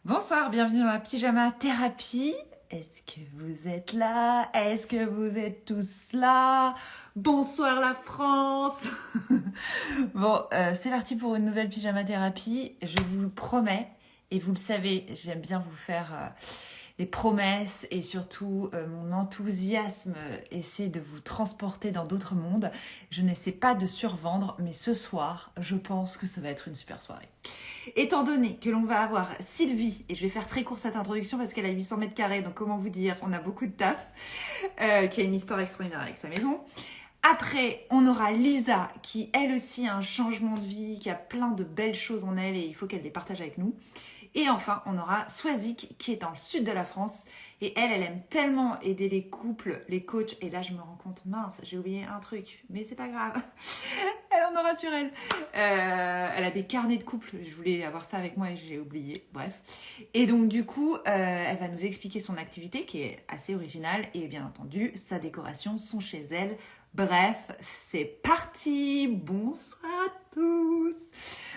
Bonsoir, bienvenue dans la pyjama thérapie. Est-ce que vous êtes là? Est-ce que vous êtes tous là? Bonsoir la France. Bon, c'est parti pour une nouvelle pyjama thérapie. Je vous promets, et vous le savez, j'aime bien vous faire des promesses et surtout mon enthousiasme essaie de vous transporter dans d'autres mondes. Je n'essaie pas de survendre, mais ce soir, je pense que ça va être une super soirée. Étant donné que l'on va avoir Sylvie, et je vais faire très court cette introduction parce qu'elle a 800 mètres carrés, donc comment vous dire, on a beaucoup de taf, qui a une histoire extraordinaire avec sa maison. Après, on aura Lisa, qui elle aussi a un changement de vie, qui a plein de belles choses en elle et il faut qu'elle les partage avec nous. Et enfin, on aura Swazik, qui est dans le sud de la France. Et elle aime tellement aider les couples, les coachs. Et là, je me rends compte, mince, j'ai oublié un truc. Mais c'est pas grave. Elle en aura sur elle. Elle a des carnets de couple. Je voulais avoir ça avec moi et j'ai oublié. Bref. Et donc, du coup, elle va nous expliquer son activité qui est assez originale. Et bien entendu, sa décoration sont chez elle. Bref, c'est parti. Bonsoir à tous.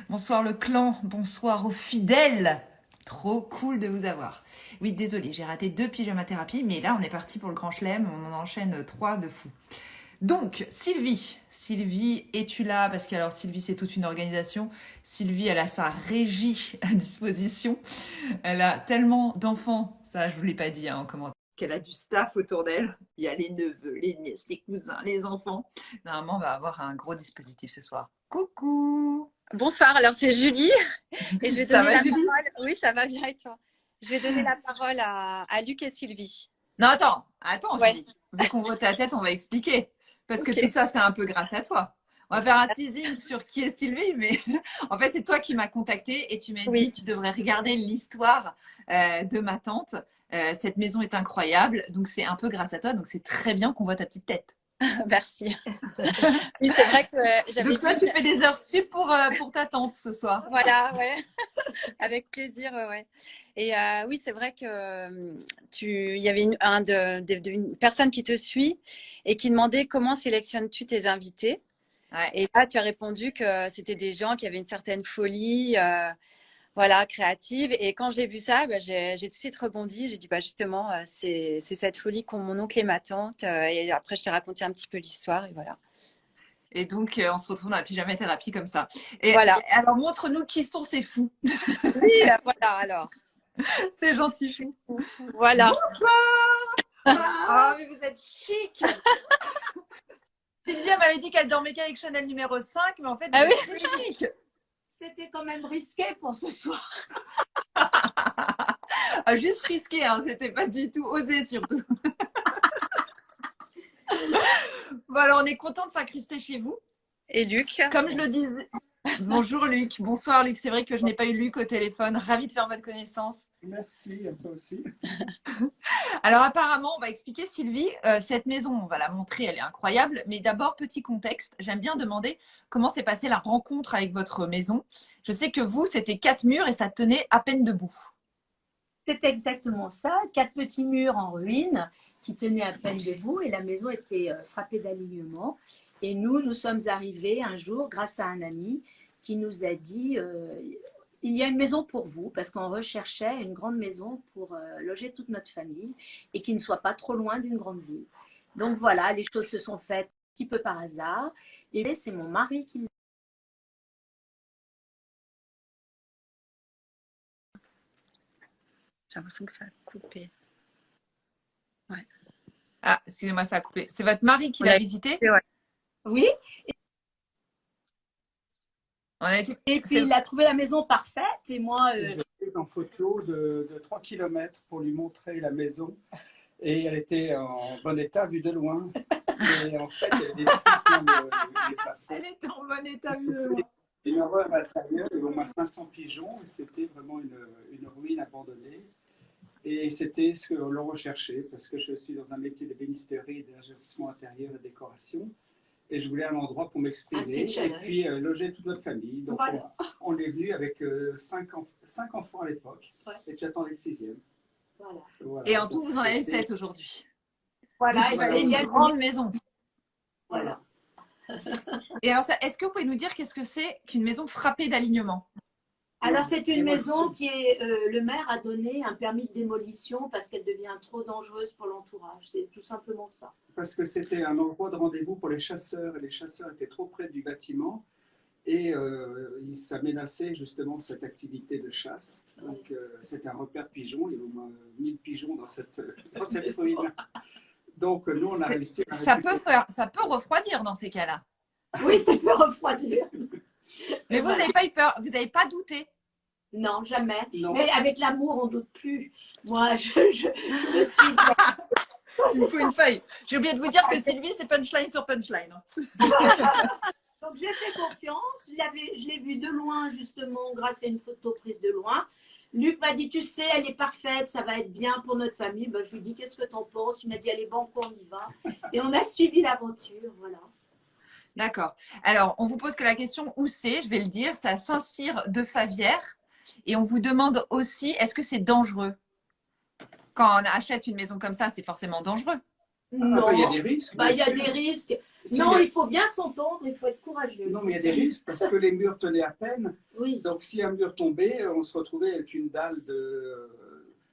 Bonsoir le clan. Bonsoir aux fidèles. Trop cool de vous avoir. Oui, désolé, j'ai raté 2 pyjama thérapies, mais là, on est parti pour le grand chelem. On en enchaîne 3 de fou. Donc, Sylvie. Sylvie, es-tu là? Parce que alors, Sylvie, c'est toute une organisation. Sylvie, elle a sa régie à disposition. Elle a tellement d'enfants. Ça, je vous l'ai pas dit en commentaire. Qu'elle a du staff autour d'elle. Il y a les neveux, les nièces, les cousins, les enfants. Normalement, on va avoir un gros dispositif ce soir. Coucou! Bonsoir, alors c'est Julie et je vais Ça donner va, la Julie? parole. Oui, ça va bien et toi? Je vais donner la parole à Luc et Sylvie. Non, attends, Ouais, Julie. Vu qu'on voit ta tête, on va expliquer. Parce que ok. tout ça, c'est un peu grâce à toi. On va faire un teasing sur qui est Sylvie, mais en fait, c'est toi qui m'as contacté et tu m'as dit Oui, tu devrais regarder l'histoire de ma tante. Cette maison est incroyable, donc c'est un peu grâce à toi, donc c'est très bien qu'on voit ta petite tête. merci. Oui, c'est vrai que j'avais Donc vu toi, tu fais des heures sup pour ta tante ce soir. Voilà, ouais, avec plaisir, ouais, ouais. Et oui, c'est vrai que il y avait une personne qui te suit et qui demandait comment sélectionnes-tu tes invités. Ouais. Et là, tu as répondu que c'était des gens qui avaient une certaine folie. Voilà, créative. Et quand j'ai vu ça, bah, j'ai tout de suite rebondi. J'ai dit, bah, justement, c'est cette folie qu'ont mon oncle et ma tante. Et après, je t'ai raconté un petit peu l'histoire. Et voilà. Et donc, on se retrouve dans la pyjama thérapie comme ça. Et Voilà. alors, montre-nous qui sont ces fous. Oui, voilà, alors. Ces gentils fous. Voilà. Bonsoir! Oh, mais vous êtes chic! Sylvia m'avait dit qu'elle dormait qu'avec Chanel numéro 5, mais en fait, vous Ah êtes oui, très chic! C'était quand même risqué pour ce soir. Ah, juste risqué, hein, c'était pas du tout osé surtout. Bon, alors, on est content de s'incruster chez vous. et Luc. Comme je le disais. Bonjour Luc, bonsoir Luc, c'est vrai que je n'ai pas eu Luc au téléphone, ravi de faire votre connaissance. Merci, à toi aussi. Alors apparemment, on va expliquer Sylvie, cette maison, on va la montrer, elle est incroyable, mais d'abord petit contexte, j'aime bien demander comment s'est passée la rencontre avec votre maison. Je sais que vous, c'était 4 murs et ça tenait à peine debout. C'est exactement ça, 4 petits murs en ruine qui tenaient à peine debout et la maison était frappée d'alignement. Et nous sommes arrivés un jour grâce à un ami qui nous a dit il y a une maison pour vous parce qu'on recherchait une grande maison pour loger toute notre famille et qui ne soit pas trop loin d'une grande ville. Donc voilà, les choses se sont faites un petit peu par hasard. Et c'est mon mari qui J'ai l'impression que ça a coupé. Ouais. Ah, excusez-moi, ça a coupé. C'est votre mari qui On l'a a visité? ouais. Oui, On a été... et puis il a trouvé la maison parfaite et moi J'ai pris en photo de 3 km pour lui montrer la maison. Et elle était en bon état vue de loin. Et en fait, elle est les plafonds. Elle était en bon état, vu de loin. Une horreur à l'intérieur, il y avait au moins 500 pigeons. Et c'était vraiment une ruine abandonnée. Et c'était ce que l'on recherchait, parce que je suis dans un métier de bénisterie, d'agencement intérieur et décoration. Et je voulais un endroit pour m'exprimer et puis loger toute notre famille. Donc voilà. on est venu avec 5 enfants à l'époque. Ouais. Et j'attendais le 6e. Voilà. Voilà. Et en tout, Donc, vous en avez 7 aujourd'hui. Voilà, Donc, et c'est une grande maison. Voilà. Et alors, est-ce que vous pouvez nous dire qu'est-ce que c'est qu'une maison frappée d'alignement? Alors, c'est Et une moi, maison qui est. Le maire a donné un permis de démolition parce qu'elle devient trop dangereuse pour l'entourage. C'est tout simplement ça. parce que c'était un endroit de rendez-vous pour les chasseurs, et les chasseurs étaient trop près du bâtiment, et ça menaçait justement cette activité de chasse. Donc, c'était un repère de pigeons. Il y a au moins 1000 pigeons dans cette ruine. Donc, nous, on a réussi à Ça peut refroidir dans ces cas-là. Oui, ça peut refroidir. Mais vous n'avez pas eu peur, vous n'avez pas douté. Non, jamais. Non. Mais avec l'amour, on ne doute plus. Moi, je me suis dit. Il me faut une feuille. J'ai oublié de vous dire que Sylvie, c'est punchline sur punchline. Donc, j'ai fait confiance. Je l'ai vue de loin, justement, grâce à une photo prise de loin. Luc m'a dit, tu sais, elle est parfaite, ça va être bien pour notre famille. Ben, je lui ai dit, qu'est-ce que tu en penses? Il m'a dit, allez, banco, on y va. Et on a suivi l'aventure, voilà. D'accord. Alors, on vous pose que la question où c'est, je vais le dire, c'est à Saint-Cyr de Favières. Et on vous demande aussi, est-ce que c'est dangereux? Quand on achète une maison comme ça, c'est forcément dangereux. Non, il y a des risques. bah, il y a bien des sûr. risques. Si, Non, il y a- il faut bien s'entendre, il faut être courageux. Non, mais il y a des risques parce que les murs tenaient à peine. Oui, Donc, si un mur tombait, on se retrouvait avec une dalle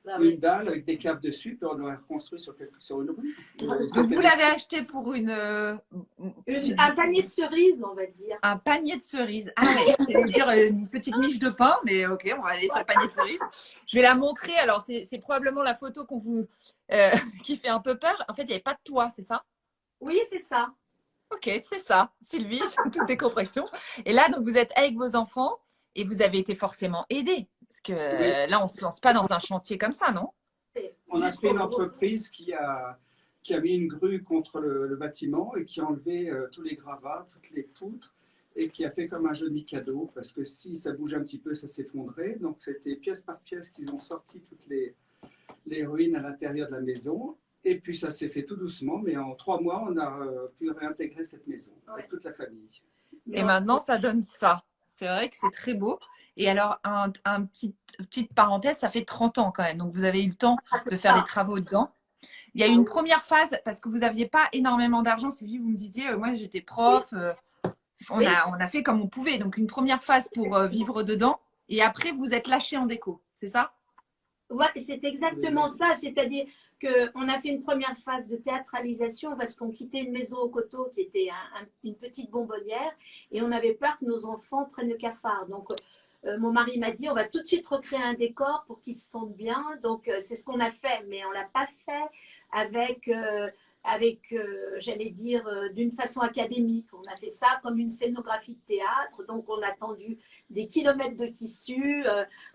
bah, une oui. dalle avec des caves dessus, puis on l'aurait reconstruit sur une rue. Donc, vous l'avez acheté pour Un panier de cerises, on va dire. un panier de cerises. Ah ouais, je vais vous dire une petite miche de pain, mais ok, on va aller sur le panier de cerises. Je vais la montrer. Alors, c'est probablement la photo qui fait un peu peur. En fait, il n'y avait pas de toit, c'est ça? Oui, c'est ça. Ok, c'est ça. Sylvie, toutes des contractions. Et là, donc, vous êtes avec vos enfants et vous avez été forcément aidés. Parce que là, on ne se lance pas dans un chantier comme ça, non? On a pris une entreprise qui a mis une grue contre le bâtiment et qui a enlevé tous les gravats, toutes les poutres, et qui a fait comme un jeu de Mikado, parce que si ça bouge un petit peu, ça s'effondrait. Donc, c'était pièce par pièce qu'ils ont sorti toutes les ruines à l'intérieur de la maison. Et puis, ça s'est fait tout doucement, mais en 3 mois, on a pu réintégrer cette maison avec toute la famille. Et maintenant, ça donne ça. C'est vrai que c'est très beau. Et alors, petite parenthèse, ça fait 30 ans quand même. Donc, vous avez eu le temps de faire des travaux dedans. Il y a eu une première phase, parce que vous n'aviez pas énormément d'argent. Sylvie, vous me disiez, moi, j'étais prof. On a fait comme on pouvait. Donc, une première phase pour vivre dedans. Et après, vous êtes lâché en déco. C'est ça? Ouais, c'est exactement ça. C'est-à-dire qu'on a fait une première phase de théâtralisation parce qu'on quittait une maison au coteau qui était une petite bonbonnière et on avait peur que nos enfants prennent le cafard. Donc, mon mari m'a dit, on va tout de suite recréer un décor pour qu'ils se sentent bien. Donc, c'est ce qu'on a fait, mais on ne l'a pas fait avec j'allais dire, d'une façon académique. On a fait ça comme une scénographie de théâtre. Donc, on a tendu des kilomètres de tissu.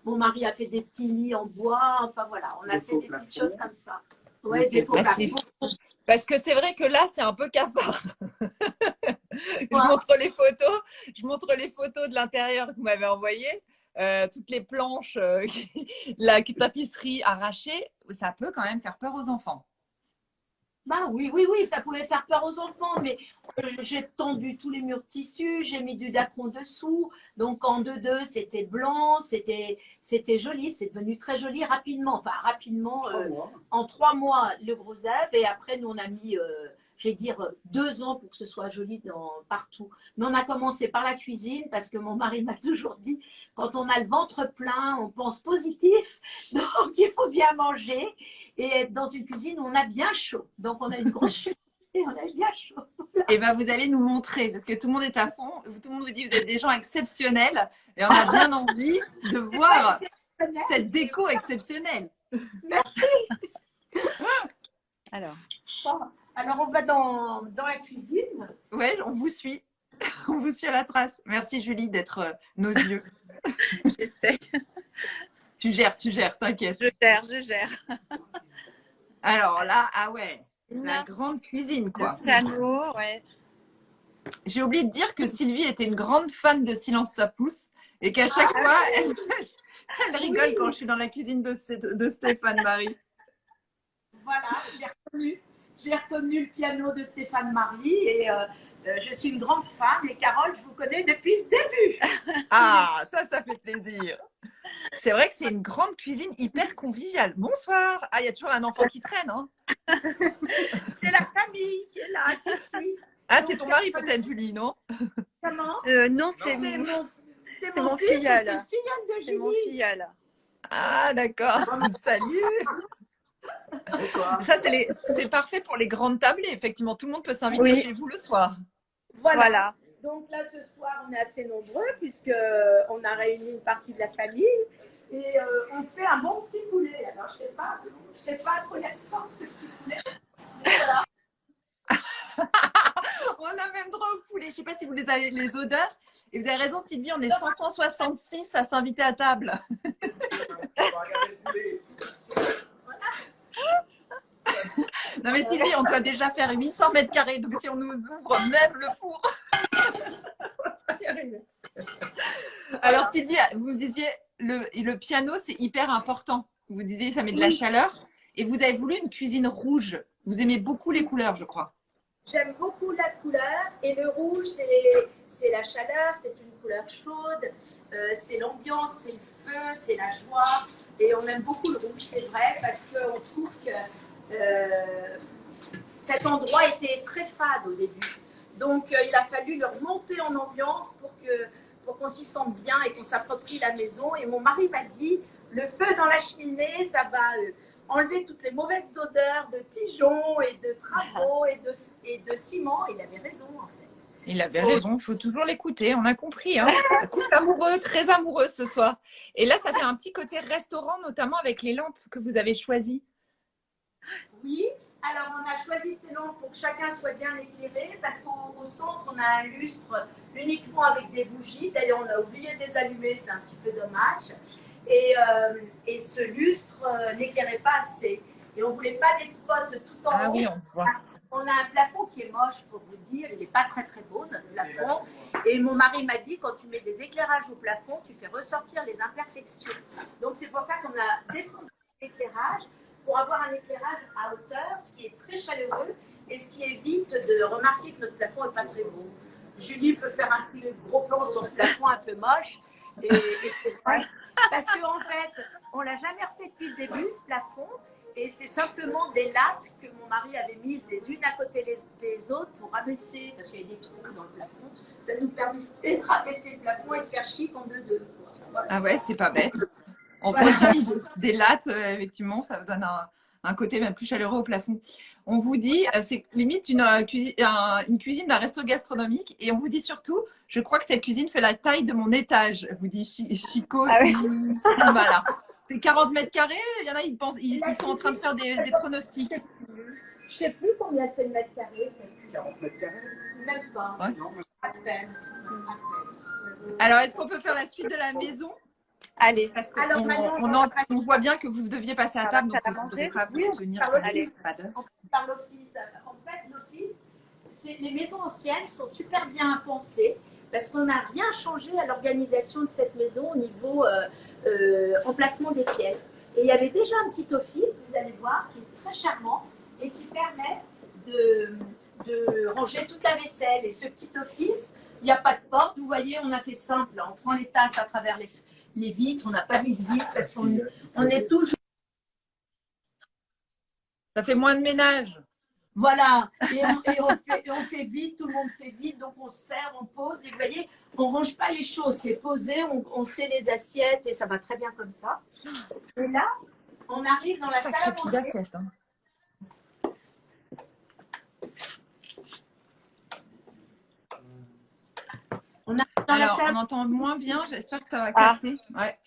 Mon mari a fait des petits lits en bois. Enfin, voilà, on a fait des petites choses comme ça. Ouais, des faux plafonds. Parce que c'est vrai que là, c'est un peu cafard. Je montre les photos de l'intérieur que vous m'avez envoyées. Toutes les planches, la tapisserie arrachée, ça peut quand même faire peur aux enfants. Bah oui, ça pouvait faire peur aux enfants, mais j'ai tendu tous les murs de tissu, j'ai mis du dacron dessous, donc en 2-2, c'était blanc, c'était joli, c'est devenu très joli rapidement, en 3 mois, le gros œuvre, et après, nous, on a mis, je vais dire, 2 ans pour que ce soit joli partout. Mais on a commencé par la cuisine, parce que mon mari m'a toujours dit, quand on a le ventre plein, on pense positif, donc il faut bien manger, et être dans une cuisine où on a bien chaud. Donc, on a une grosse cuisine et on a bien chaud. Et bien, vous allez nous montrer, parce que tout le monde est à fond. Tout le monde vous dit que vous êtes des gens exceptionnels. Et on a bien envie de voir cette déco exceptionnelle. Merci. Alors, on va dans la cuisine. Ouais, on vous suit. On vous suit à la trace. Merci Julie d'être nos yeux. j'essaie. Tu gères, t'inquiète. Je gère. Alors là, ah ouais, la grande cuisine, quoi. Le piano, ouais. J'ai oublié de dire que Sylvie était une grande fan de Silence ça pousse et qu'à chaque fois, elle rigole quand je suis dans la cuisine de Stéphane Marie. Voilà, j'ai reconnu le piano de Stéphane Marie et je suis une grande fan. Et Carole, je vous connais depuis le début. Ah, ça fait plaisir. C'est vrai que c'est une grande cuisine hyper conviviale. Bonsoir. Ah, il y a toujours un enfant qui traîne, hein. C'est la famille qui est là, qui suit. Ah, c'est ton mari peut-être, Julie, non? Comment? Non, c'est C'est mon fils et c'est le filleul. filleul de C'est mon Julie. filleul. Ah, d'accord. Salut. Bonsoir. Ça, c'est parfait pour les grandes tablées. Effectivement, tout le monde peut s'inviter Oui. chez vous le soir. Voilà. Donc là, ce soir, on est assez nombreux puisque on a réuni une partie de la famille et on fait un bon petit poulet. Alors, je sais pas à quoi il ressemble ce petit poulet. Mais voilà. On a même droit au poulet. Je ne sais pas si vous les avez les odeurs. Et vous avez raison, Sylvie, on est 566 à s'inviter à table. Non mais Sylvie, on doit déjà faire 800 mètres carrés. Donc si on nous ouvre même le four. Alors Sylvie, vous me disiez, le piano, c'est hyper important. Vous disiez, ça met de la chaleur. Et vous avez voulu une cuisine rouge. Vous aimez beaucoup les couleurs, je crois. J'aime beaucoup la couleur et le rouge, c'est la chaleur, c'est une couleur chaude, c'est l'ambiance, c'est le feu, c'est la joie. Et on aime beaucoup le rouge, c'est vrai, parce qu'on trouve que cet endroit était très fade au début. Donc il a fallu le remonter en ambiance pour qu'on s'y sente bien et qu'on s'approprie la maison. Et mon mari m'a dit, le feu dans la cheminée, ça va enlever toutes les mauvaises odeurs de pigeons et de travaux et de ciment. Il avait raison, en fait. Il avait raison, il faut toujours l'écouter, on a compris. Hein. Couple amoureux, très amoureux ce soir. Et là, ça fait un petit côté restaurant, notamment avec les lampes que vous avez choisies. Oui, alors on a choisi ces lampes pour que chacun soit bien éclairé, parce qu'au centre, on a un lustre uniquement avec des bougies. D'ailleurs, on a oublié de les allumer, c'est un petit peu dommage. Et ce lustre n'éclairait pas assez. Et on ne voulait pas des spots tout en haut. Ah oui, on voit. On a un plafond qui est moche, pour vous dire. Il n'est pas très très beau, notre plafond. Et mon mari m'a dit, quand tu mets des éclairages au plafond, tu fais ressortir les imperfections. Donc c'est pour ça qu'on a descendu l'éclairage pour avoir un éclairage à hauteur, ce qui est très chaleureux et ce qui évite de remarquer que notre plafond n'est pas très beau. Julie peut faire un petit gros plan sur ce plafond un peu moche. Et c'est vrai. Parce qu'en fait, on ne l'a jamais refait depuis le début, ce plafond. Et c'est simplement des lattes que mon mari avait mises les unes à côté des autres pour rabaisser, parce qu'il y a des trous dans le plafond. Ça nous permettait de rabaisser le plafond et de faire chic en deux-deux. Voilà. Ah ouais, c'est pas bête. On retient des lattes, effectivement, ça donne un côté même plus chaleureux au plafond. On vous dit, c'est limite une cuisine d'un resto gastronomique, et on vous dit surtout, je crois que cette cuisine fait la taille de mon étage, vous dit Chico. Ah oui. Voilà. C'est 40 mètres carrés, il y en a, ils sont en train de faire des pronostics. Je ne sais plus combien elle fait de mètres carrés. 40 mètres carrés. Même pas. Ouais. Non, mais À peine. Alors, est-ce qu'on peut faire la suite de la maison? Allez. Parce Alors, maintenant, on voit bien que vous deviez passer à table, donc Ça on va ne manger. devrait pas Oui, vous tenir. par l'office. Pas d'heure. Par l'office. En fait, l'office, les maisons anciennes sont super bien pensées parce qu'on n'a rien changé à l'organisation de cette maison au niveau emplacement des pièces. Et il y avait déjà un petit office, vous allez voir, qui est très charmant et qui permet de ranger toute la vaisselle. Et ce petit office, il n'y a pas de porte. Vous voyez, on a fait simple. On prend les tasses à travers les vitres. On n'a pas mis de vitres parce qu'on est toujours. Ça fait moins de ménage. Voilà, et on fait vite, tout le monde fait vite, donc on sert, on pose, et vous voyez, on ne range pas les choses, c'est posé, on sait les assiettes, et ça va très bien comme ça. Et là, on arrive dans la salle à manger. d'assiette. Hein. Alors, on entend moins bien, j'espère que ça va capter. Ouais.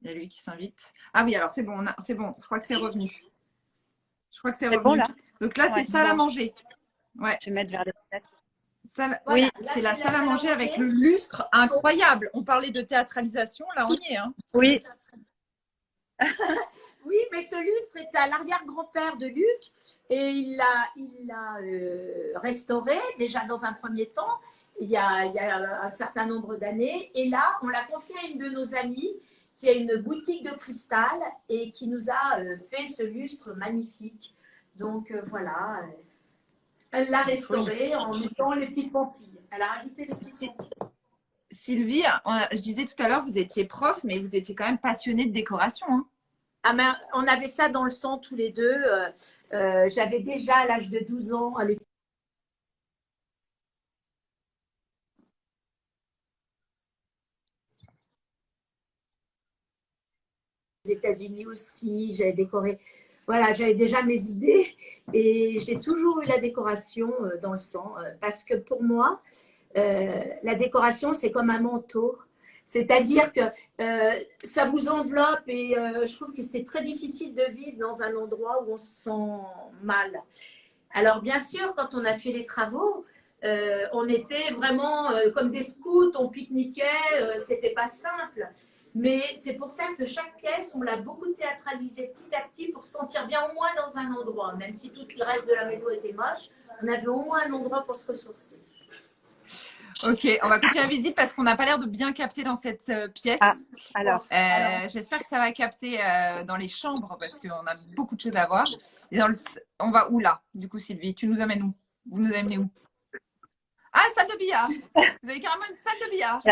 Il y a lui qui s'invite. Ah oui, alors c'est bon, c'est bon, je crois que c'est revenu. Je crois que c'est revenu. Bon, là. Donc là, c'est salle à manger. Ouais. Je vais mettre vers le Salle... Voilà, oui, là, c'est la salle à manger avec le lustre incroyable. On parlait de théâtralisation, là on y est. Hein. Oui. Oui, mais ce lustre est à l'arrière-grand-père de Luc et il l'a restauré déjà dans un premier temps, il y a un certain nombre d'années. Et là, on l'a confié à une de nos amies qui a une boutique de cristal et qui nous a fait ce lustre magnifique. Donc voilà, elle l'a restauré en mettant les petites pampilles. Elle a rajouté les petites pampilles. Sylvie, je disais tout à l'heure, vous étiez prof, mais vous étiez quand même passionnée de décoration. Hein. Ah ben, on avait ça dans le sang tous les deux. J'avais déjà à l'âge de 12 ans, à l'époque, États-Unis aussi. J'avais décoré. Voilà, j'avais déjà mes idées et j'ai toujours eu la décoration dans le sang parce que pour moi, la décoration, c'est comme un manteau. C'est-à-dire que ça vous enveloppe et je trouve que c'est très difficile de vivre dans un endroit où on se sent mal. Alors, bien sûr, quand on a fait les travaux, on était vraiment comme des scouts, on pique-niquait, c'était pas simple. Mais c'est pour ça que chaque pièce, on l'a beaucoup théâtralisée petit à petit pour se sentir bien au moins dans un endroit. Même si tout le reste de la maison était moche, on avait au moins un endroit pour se ressourcer. Ok, on va continuer la visite parce qu'on n'a pas l'air de bien capter dans cette pièce. Ah, alors. J'espère que ça va capter dans les chambres parce qu'on a beaucoup de choses à voir. Et on va où là? Du coup, Sylvie, tu nous amènes où? Vous nous amenez où? Ah, salle de billard. Vous avez carrément une salle de billard.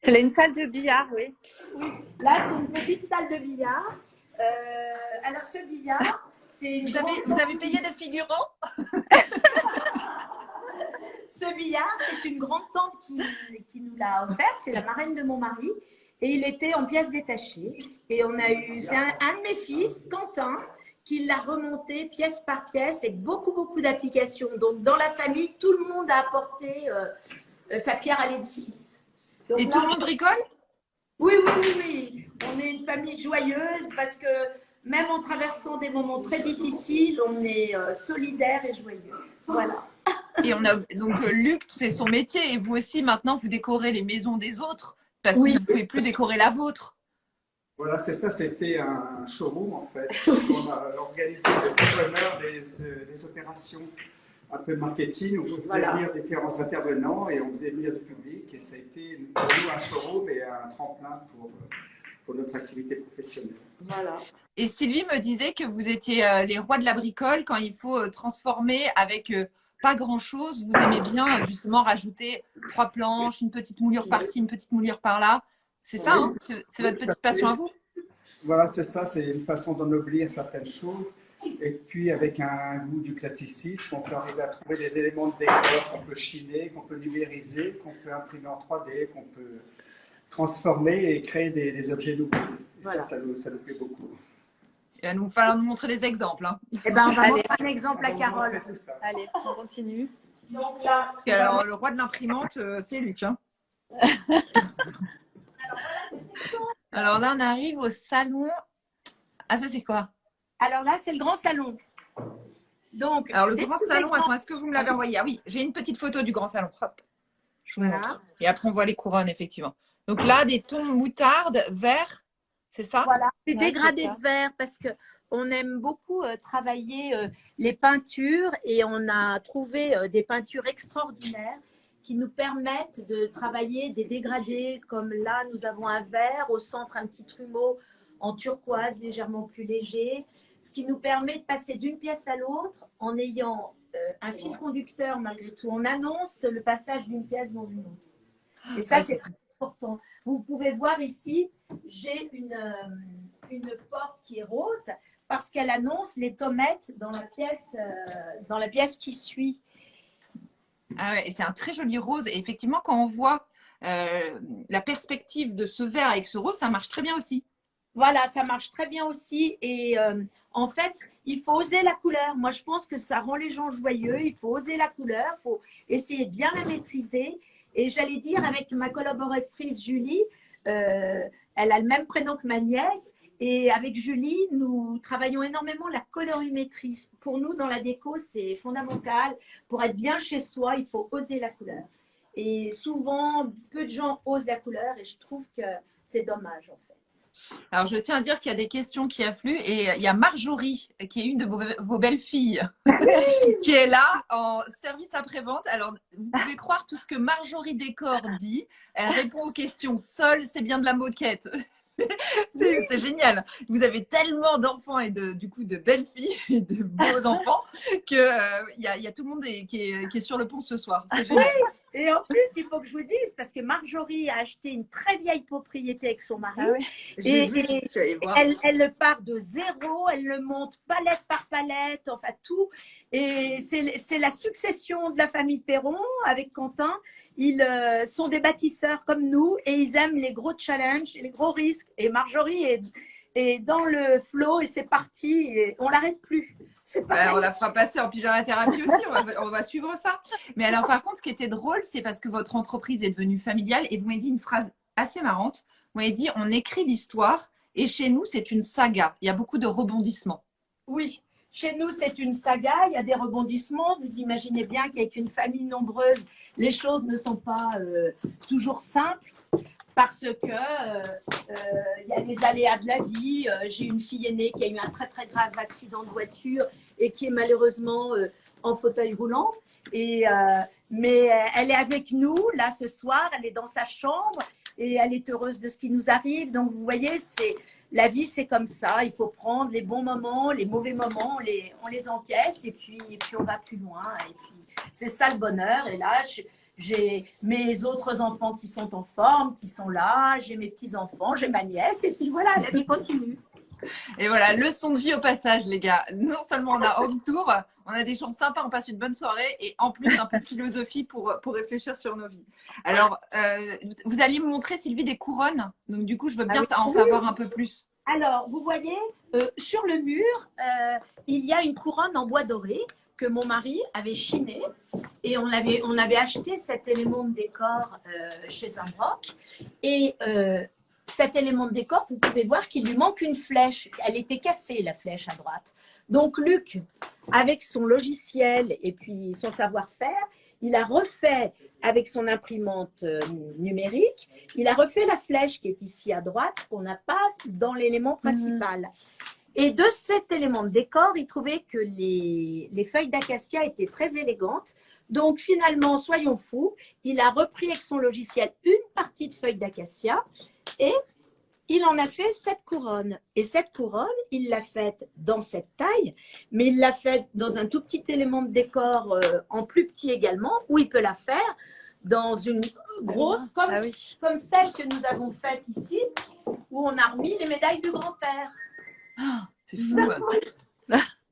C'est une salle de billard, oui. Oui, là, c'est une petite salle de billard. Alors, ce billard, c'est une Vous avez payé des figurants? Ce billard, c'est une grande tante qui nous l'a offert. C'est la marraine de mon mari. Et il était en pièces détachées. Et on a eu, c'est un de mes fils, Quentin, qui l'a remonté pièce par pièce avec beaucoup, beaucoup d'applications. Donc, dans la famille, tout le monde a apporté sa pierre à l'édifice. Donc, et tout le monde bricole? Oui. On est une famille joyeuse parce que même en traversant des moments très difficiles, on est solidaires et joyeux. Voilà. Et on a donc Luc, c'est son métier. Et vous aussi, maintenant, vous décorez les maisons des autres parce que vous ne pouvez plus décorer la vôtre. Voilà, c'est ça, c'était un showroom en fait, parce qu'on a organisé l'entrepreneur des opérations un peu de marketing, où on faisait venir différents intervenants et on faisait venir du public. Et ça a été pour nous un showroom et un tremplin pour notre activité professionnelle. Voilà. Et Sylvie me disait que vous étiez les rois de la bricole quand il faut transformer avec pas grand-chose. Vous aimez bien justement rajouter 3 planches, une petite moulure par-ci, une petite moulure par-là. C'est ça, hein? C'est votre petite passion à vous? Voilà, c'est ça, c'est une façon d'ennoblir certaines choses. Et puis avec un goût du classicisme, on peut arriver à trouver des éléments de décor qu'on peut chiner, qu'on peut numériser, qu'on peut imprimer en 3D, qu'on peut transformer et créer des objets nouveaux. Et voilà. ça nous plaît beaucoup. Il va nous falloir nous montrer des exemples. Hein. Eh ben, on va montrer un exemple à Carole. Allez, on continue. Donc là, alors, le roi de l'imprimante, c'est Luc. Hein. Alors là, on arrive au salon. Ah, ça, c'est quoi? Alors là, c'est le grand salon. Donc, alors, le grand salon, attends, est-ce que vous me l'avez envoyé? Ah oui, j'ai une petite photo du grand salon. Hop, je vous montre. Et après, on voit les couronnes, effectivement. Donc là, des tons moutarde, vert, c'est ça? Voilà, c'est dégradé de vert parce qu'on aime beaucoup travailler les peintures et on a trouvé des peintures extraordinaires qui nous permettent de travailler des dégradés. Comme là, nous avons un vert, au centre un petit trumeau en turquoise légèrement plus léger, ce qui nous permet de passer d'une pièce à l'autre en ayant un fil conducteur malgré tout. On annonce le passage d'une pièce dans une autre. Et ça, c'est très important. Vous pouvez voir ici, j'ai une porte qui est rose parce qu'elle annonce les tomates dans la pièce qui suit. Ah ouais, et c'est un très joli rose. Et effectivement, quand on voit la perspective de ce vert avec ce rose, ça marche très bien aussi. Voilà, ça marche très bien aussi. Et en fait, il faut oser la couleur. Moi, je pense que ça rend les gens joyeux. Il faut oser la couleur. Il faut essayer de bien la maîtriser. Et j'allais dire, avec ma collaboratrice Julie, elle a le même prénom que ma nièce. Et avec Julie, nous travaillons énormément la colorimétrie. Pour nous, dans la déco, c'est fondamental. Pour être bien chez soi, il faut oser la couleur. Et souvent, peu de gens osent la couleur et je trouve que c'est dommage, en fait. Alors, je tiens à dire qu'il y a des questions qui affluent et il y a Marjorie, qui est une de vos belles filles, qui est là en service après-vente. Alors, vous pouvez croire tout ce que Marjorie Décor dit. Elle répond aux questions seule, c'est bien de la moquette. C'est génial. Vous avez tellement d'enfants et du coup de belles filles et de beaux enfants que y a tout le monde qui est sur le pont ce soir. C'est génial. Oui, et en plus, il faut que je vous dise, parce que Marjorie a acheté une très vieille propriété avec son mari. Ah oui. Elle part de zéro, elle le monte palette par palette, enfin tout. Et c'est la succession de la famille Perron avec Quentin. Ils sont des bâtisseurs comme nous et ils aiment les gros challenges, les gros risques. Et Marjorie et dans le flow et c'est parti. Et on l'arrête plus. C'est pareil. On la fera passer en pyjama thérapie aussi, on va suivre ça. Mais alors par contre, ce qui était drôle, c'est parce que votre entreprise est devenue familiale et vous m'avez dit une phrase assez marrante. Vous m'avez dit, on écrit l'histoire et chez nous, c'est une saga. Il y a beaucoup de rebondissements. Oui, chez nous, c'est une saga, il y a des rebondissements. Vous imaginez bien qu'avec une famille nombreuse, les choses ne sont pas toujours simples parce que il y a les aléas de la vie. J'ai une fille aînée qui a eu un très très grave accident de voiture et qui est malheureusement en fauteuil roulant. Mais elle est avec nous là ce soir, elle est dans sa chambre. Et elle est heureuse de ce qui nous arrive. Donc, vous voyez, la vie, c'est comme ça. Il faut prendre les bons moments, les mauvais moments, on les encaisse et puis on va plus loin. Et puis, c'est ça le bonheur. Et là, j'ai mes autres enfants qui sont en forme, qui sont là. J'ai mes petits-enfants, j'ai ma nièce. Et puis voilà, la vie continue. Et voilà, leçon de vie au passage, les gars. Non seulement on a home tour, on a des choses sympas, on passe une bonne soirée et en plus un peu de philosophie pour réfléchir sur nos vies. Alors, vous alliez me montrer, Sylvie, des couronnes. Donc, du coup, je veux bien en savoir un peu plus. Alors, vous voyez, sur le mur, il y a une couronne en bois doré que mon mari avait chiné et on avait acheté cet élément de décor chez un broc. Et cet élément de décor, vous pouvez voir qu'il lui manque une flèche. Elle était cassée, la flèche à droite. Donc, Luc, avec son logiciel et puis son savoir-faire, il a refait, avec son imprimante numérique, il a refait la flèche qui est ici à droite, qu'on n'a pas dans l'élément principal. Et de cet élément de décor, il trouvait que les feuilles d'acacia étaient très élégantes. Donc, finalement, soyons fous, il a repris avec son logiciel une partie de feuilles d'acacia et il en a fait cette couronne. Et cette couronne, il l'a faite dans cette taille, mais il l'a faite dans un tout petit élément de décor en plus petit également, où il peut la faire dans une grosse, comme celle que nous avons faite ici, où on a remis les médailles du grand-père. Oh, c'est fou.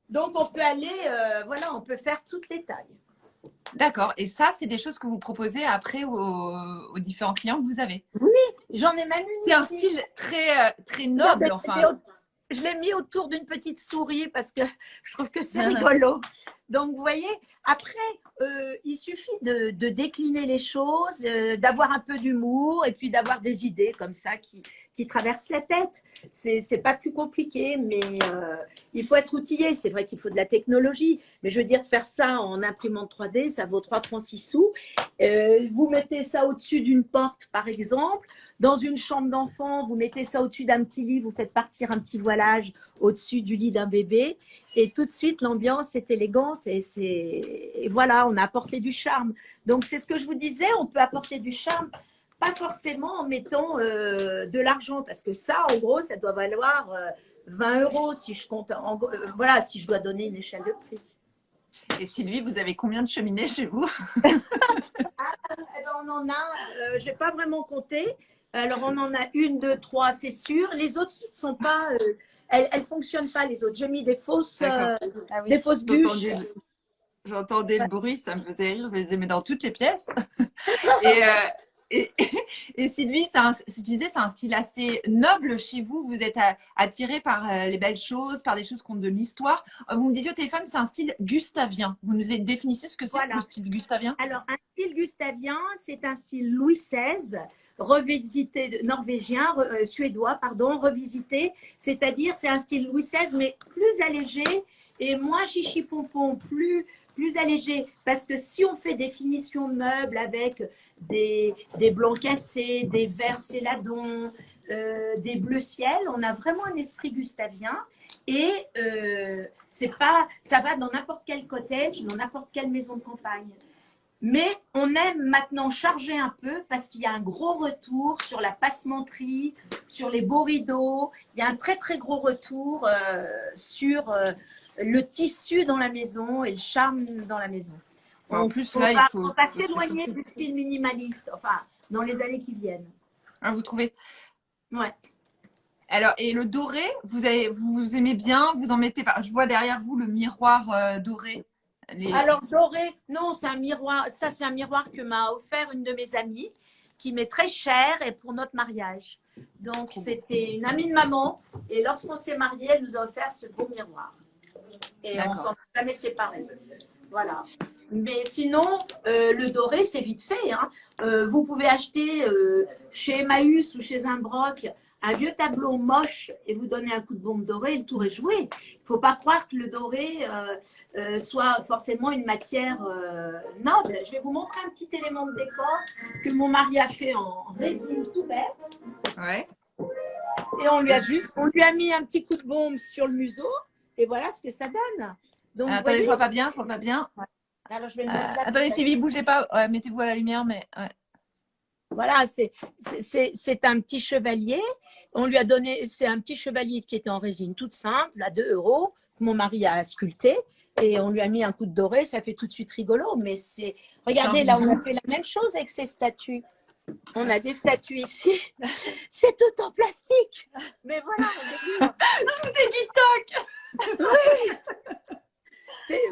Donc, on peut aller, voilà, on peut faire toutes les tailles. D'accord. Et ça, c'est des choses que vous proposez après aux différents clients que vous avez. Oui, j'en ai même une. C'est un style très noble, enfin. Je l'ai mis autour d'une petite souris parce que je trouve que c'est rigolo. Donc, vous voyez, après, il suffit de décliner les choses, d'avoir un peu d'humour et puis d'avoir des idées comme ça qui traversent la tête. C'est pas plus compliqué, mais il faut être outillé. C'est vrai qu'il faut de la technologie, mais je veux dire, de faire ça en imprimante 3D, ça vaut 3 francs 6 sous. Vous mettez ça au-dessus d'une porte, par exemple. Dans une chambre d'enfant, vous mettez ça au-dessus d'un petit lit, vous faites partir un petit voilage au-dessus du lit d'un bébé. Et tout de suite, l'ambiance est élégante et voilà, on a apporté du charme. Donc, c'est ce que je vous disais, on peut apporter du charme, pas forcément en mettant de l'argent, parce que ça, en gros, ça doit valoir 20 € si je compte, voilà, si je dois donner une échelle de prix. Et Sylvie, vous avez combien de cheminées chez vous? On en a, je n'ai pas vraiment compté. Alors, on en a 1, 2, 3, c'est sûr. Les autres ne sont pas… elles ne fonctionnent pas, les autres. J'ai mis des fausses, des fausses bûches. J'entendais le bruit, ça me faisait rire. Je les aimais dans toutes les pièces. Et Sylvie, je disais, c'est un style assez noble chez vous. Vous êtes attirée par les belles choses, par des choses qui ont de l'histoire. Vous me disiez au téléphone, c'est un style gustavien. Vous nous définissez ce que c'est le style gustavien? Alors, un style gustavien, c'est un style Louis XVI, revisité, norvégien, suédois, pardon, revisité. C'est-à-dire, c'est un style Louis XVI, mais plus allégé et moins chichi-pompon, plus allégé. Parce que si on fait des finitions de meubles avec des blancs cassés, des verts céladons, des bleus ciel, on a vraiment un esprit gustavien. Et ça va dans n'importe quel cottage, dans n'importe quelle maison de campagne. Mais on aime maintenant charger un peu parce qu'il y a un gros retour sur la passementerie, sur les beaux rideaux. Il y a un très, très gros retour sur le tissu dans la maison et le charme dans la maison. En plus, là, il faut… On va s'éloigner du style minimaliste, enfin, dans les années qui viennent. Ah, vous trouvez? Ouais. Alors, et le doré, vous aimez bien? Vous en mettez pas? Je vois derrière vous le miroir doré. Alors, doré, non, c'est un miroir. Ça, c'est un miroir que m'a offert une de mes amies. qui m'est très cher et pour notre mariage. Donc, c'était une amie de maman. Et lorsqu'on s'est mariés, elle nous a offert ce beau miroir. Et on s'en est jamais séparés. Voilà. Mais sinon, le doré, c'est vite fait. Hein. Vous pouvez acheter chez Emmaüs ou chez un broc un vieux tableau moche et vous donner un coup de bombe doré, le tour est joué. Il ne faut pas croire que le doré soit forcément une matière noble. Je vais vous montrer un petit élément de décor que mon mari a fait en résine tout bête. Ouais. Et on lui a mis un petit coup de bombe sur le museau et voilà ce que ça donne. Donc, Attendez, je vois pas bien, je vois pas bien. Alors, je vais le mettre là. Attendez, Sylvie, bougez pas. Mettez-vous à la lumière, mais. Ouais. Voilà, c'est un petit chevalier. On lui a donné, c'est un petit chevalier qui était en résine toute simple, à 2 euros, que mon mari a sculpté. Et on lui a mis un coup de doré, ça fait tout de suite rigolo. Mais c'est. Regardez, là, on a fait la même chose avec ces statues. On a des statues ici. C'est tout en plastique. Mais voilà, Tout est du toc.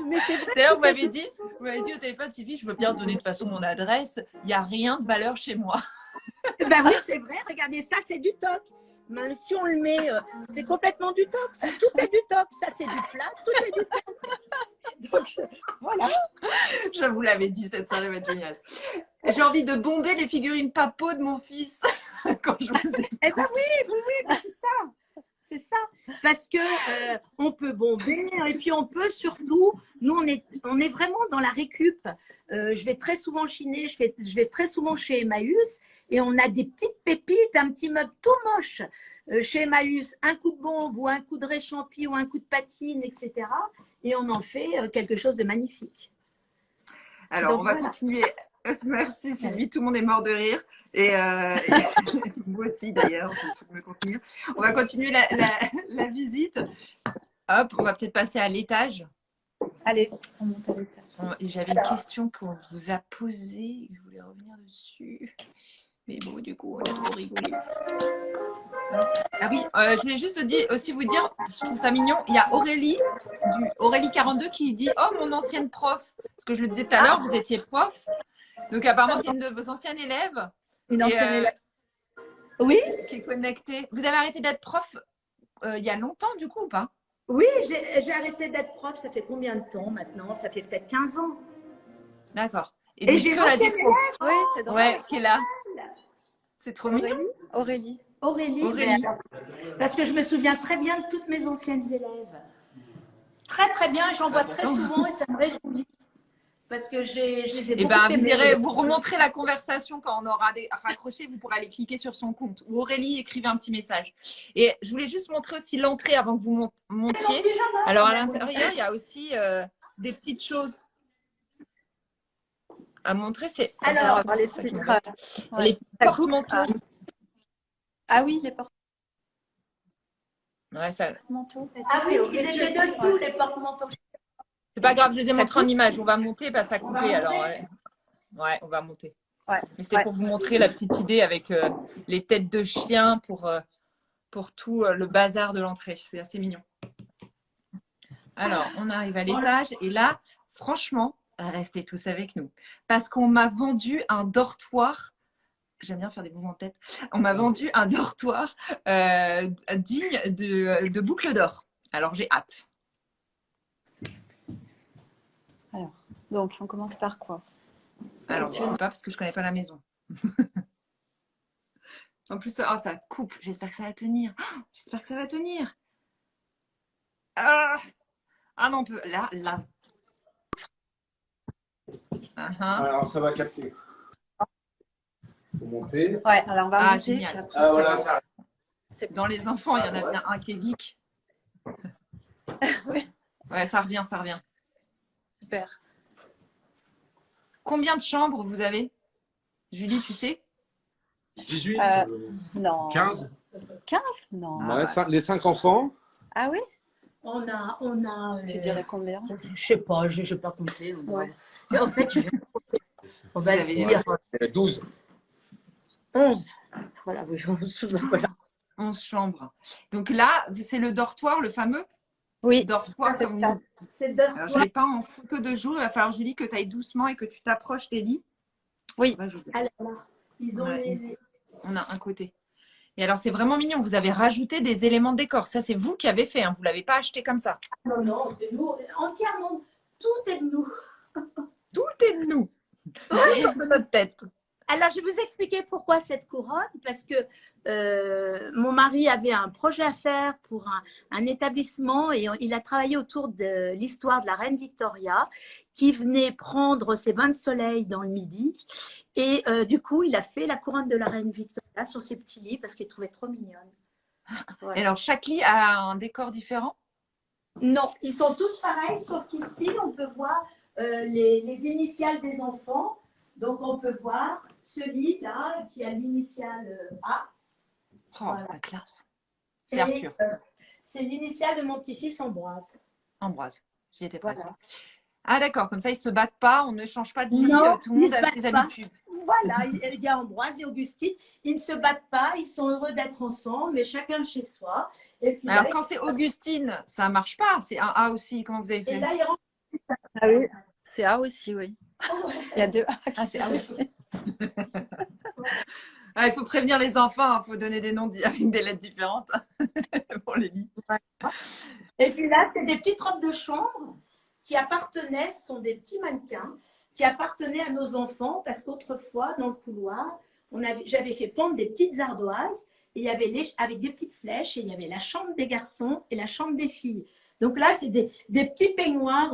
mais c'est vrai. D'ailleurs, vous m'avez dit au téléphone, Sylvie, je veux bien donner de toute façon mon adresse. Il n'y a rien de valeur chez moi. Ben oui, c'est vrai. Regardez, ça, c'est du toc. Même si on le met, c'est complètement du toc. Tout est du toc. Ça, c'est du plat. Tout est du toc. Donc, voilà. Je vous l'avais dit, cette soirée va être géniale. J'ai envie de bomber les figurines papo de mon fils quand je vous ai. Eh ben oui, ben c'est ça. C'est ça. Parce que on peut bomber et puis on peut surtout, nous on est vraiment dans la récup. Je vais très souvent chiner, je vais très souvent chez Emmaüs et on a des petites pépites, un petit meuble tout moche chez Emmaüs, un coup de bombe ou un coup de réchampi ou un coup de patine, etc. Et on en fait quelque chose de magnifique. Alors, donc, on va voilà. continuer. Merci Sylvie, tout le monde est mort de rire. Et moi aussi d'ailleurs, je vais me contenir. On va continuer la visite. Hop, on va peut-être passer à l'étage. Allez, on monte à l'étage. J'avais une question qu'on vous a posée, je voulais revenir dessus. Mais bon, du coup, on a trop rigolé. Ah oui, je voulais juste aussi vous dire, je trouve ça mignon, il y a Aurélie 42 qui dit « Oh, mon ancienne prof !» Parce que je le disais tout à l'heure, vous étiez prof. Donc apparemment, c'est une de vos anciennes élèves. Une ancienne élève. Oui, Qui est connectée. Vous avez arrêté d'être prof il y a longtemps, du coup, ou pas? oui, j'ai arrêté d'être prof. Ça fait combien de temps maintenant? Ça fait peut-être 15 ans. D'accord. Et donc, j'ai que la l'ancienne déco. Oui, c'est drôle. Ouais, qui est là. C'est trop mignon. Aurélie. Aurélie. Aurélie. Parce que je me souviens très bien de toutes mes anciennes élèves. Très, très bien. J'en vois très souvent et ça me réjouit. Parce que je les ai Et beaucoup ben, aimées. vous remonterez la conversation quand on aura raccroché. Vous pourrez aller cliquer sur son compte. Ou Aurélie, écrivez un petit message. Et je voulais juste montrer aussi l'entrée avant que vous montiez. Alors, à l'intérieur, il y a aussi des petites choses à montrer. C'est Alors, les petites les porte-manteaux. Ah oui, les porte-manteaux. Ouais, ça... Ah oui, ils étaient dessous, les porte-manteaux. C'est pas grave, je les ai montrés en coupe. image. On va monter parce que ça a coupé. Alors, ouais, on va monter. Ouais. Mais c'était pour vous montrer la petite idée avec les têtes de chien pour tout le bazar de l'entrée. C'est assez mignon. Alors, on arrive à l'étage et là, franchement, restez tous avec nous. Parce qu'on m'a vendu un dortoir. J'aime bien faire des mouvements de tête. On m'a vendu un dortoir digne de Boucle d'Or. Alors, j'ai hâte. Alors, donc, on commence par quoi? Alors, je ne sais pas parce que je ne connais pas la maison. En plus, oh, ça coupe. J'espère que ça va tenir. Oh, j'espère que ça va tenir. Ah non, on peut. Là. Alors, ça va capter. Faut monter. Ouais, alors on va monter. Génial. puis après, Ah, voilà, ça. Dans les enfants, il y en a bien un qui est geek. Oui. Ouais, ça revient. Super. Combien de chambres vous avez, Julie, tu sais? 18, Non. 15. 15? Non. Ah, Ouais, les 5 enfants. Ah oui? On a Tu dirais combien? je sais pas, je n'ai pas compté. Ouais. Et en fait, on va se dire 12. 11. Voilà, oui, 11. Voilà. 11 chambres. Donc là, c'est le dortoir, le fameux Oui. dortoir. Comme ça. C'est Alors, je ne l'ai pas en photo de jour. Il va falloir, Julie, que tu ailles doucement et que tu t'approches des lits. Oui. Ouais, je... Alors là, Ils ont Ouais. On a un côté. Et alors, c'est vraiment mignon. Vous avez rajouté des éléments de décor. Ça, c'est vous qui avez fait. Hein. Vous ne l'avez pas acheté comme ça. Non, non, c'est nous, entièrement. Tout est de nous. Tout est de nous. Sur notre tête. Alors, je vais vous expliquer pourquoi cette couronne. Parce que mon mari avait un projet à faire pour un établissement et il a travaillé autour de l'histoire de la reine Victoria qui venait prendre ses bains de soleil dans le Midi. Et du coup, il a fait la couronne de la reine Victoria sur ses petits lits parce qu'il trouvait trop mignonne. Voilà. Et alors, chaque lit a un décor différent? Non, ils sont tous pareils, sauf qu'ici, on peut voir les initiales des enfants. Donc, on peut voir celui-là qui a l'initiale A. Oh, Voilà. la classe. C'est Et, Arthur. c'est l'initiale de mon petit-fils Ambroise. Ambroise. J'y étais Voilà. passée. Ah, d'accord. Comme ça, ils ne se battent pas. On ne change pas de lit. Non, Tout le ils monde se a battent ses pas. habitudes. Voilà, il y a Ambroise et Augustine. Ils ne se battent pas, ils sont heureux d'être ensemble, mais chacun chez soi. Et puis Alors, là, quand c'est Augustine, ça ne marche pas. C'est un A aussi. Comment vous avez et fait? là, il rentre. Ah oui, c'est A aussi, oui. Il y a deux A qui Ah, c'est A se- aussi. Ah, il faut prévenir les enfants. Il faut donner des noms avec des lettres différentes pour les lits. Et puis là, c'est des petites robes de chambre qui appartenaient, ce sont des petits mannequins, qui appartenaient à nos enfants parce qu'autrefois, dans le couloir, j'avais fait pendre des petites ardoises et il y avait avec des petites flèches et il y avait la chambre des garçons et la chambre des filles. Donc là, c'est des petits peignoirs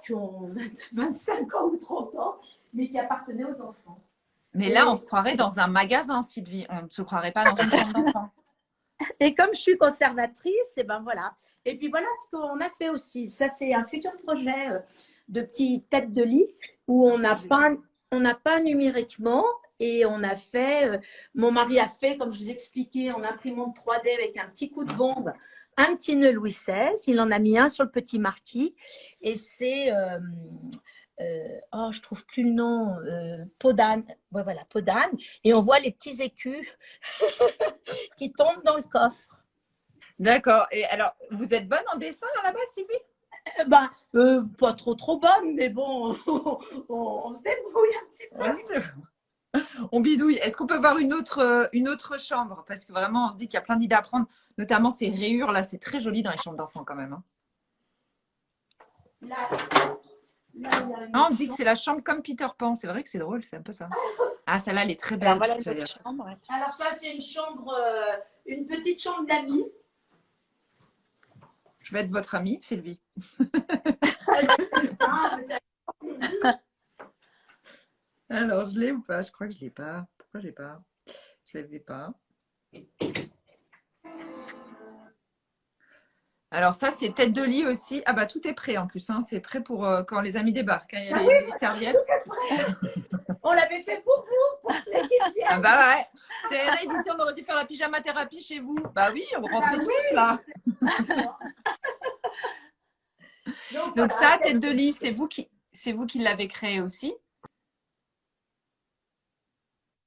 qui ont 25 ans ou 30 ans, mais qui appartenaient aux enfants. Mais là, on se croirait dans un magasin, Sylvie. On ne se croirait pas dans une chambre d'enfant. Et comme je suis conservatrice, et ben voilà. Et puis voilà ce qu'on a fait aussi. Ça, c'est un futur projet de petites têtes de lit où on a peint numériquement et on a fait. Mon mari a fait, comme je vous expliquais, en imprimante 3D avec un petit coup de bombe, un petit nœud Louis XVI. Il en a mis un sur le petit marquis. Et c'est. Je trouve plus le nom. Peau d'âne. Ouais, voilà, peau d'âne. Et on voit les petits écus qui tombent dans le coffre. D'accord. Et alors, vous êtes bonne en dessin à la base, Sylvie? Pas trop bonne, mais bon, on se débrouille un petit peu. Ouais. On bidouille. Est-ce qu'on peut voir une autre chambre? Parce que vraiment, on se dit qu'il y a plein d'idées à prendre, notamment ces rayures là. C'est très joli dans les chambres d'enfants quand même. Hein. Là, il y a une Ah, on dit que c'est la chambre comme Peter Pan. C'est vrai que c'est drôle, c'est un peu ça. Ah, celle-là, elle est très belle. Alors voilà une autre chambre. Ouais. Alors ça, c'est une chambre, une petite chambre d'amis. Je vais être votre amie, Sylvie. Alors, je l'ai ou pas? Je crois que je l'ai pas. Pourquoi je l'ai pas? Je l'avais pas. Alors ça, c'est tête de lit aussi. Ah bah tout est prêt en plus. Hein. C'est prêt pour quand les amis débarquent. Hein. Il y a les serviettes. On l'avait fait pour vous, pour l'équipe vienne. Ah bah ouais. C'est là, il dit on aurait dû faire la pyjama thérapie chez vous. Bah oui, on rentrait tous là. Donc ça, tête de lit, c'est vous qui l'avez créé aussi.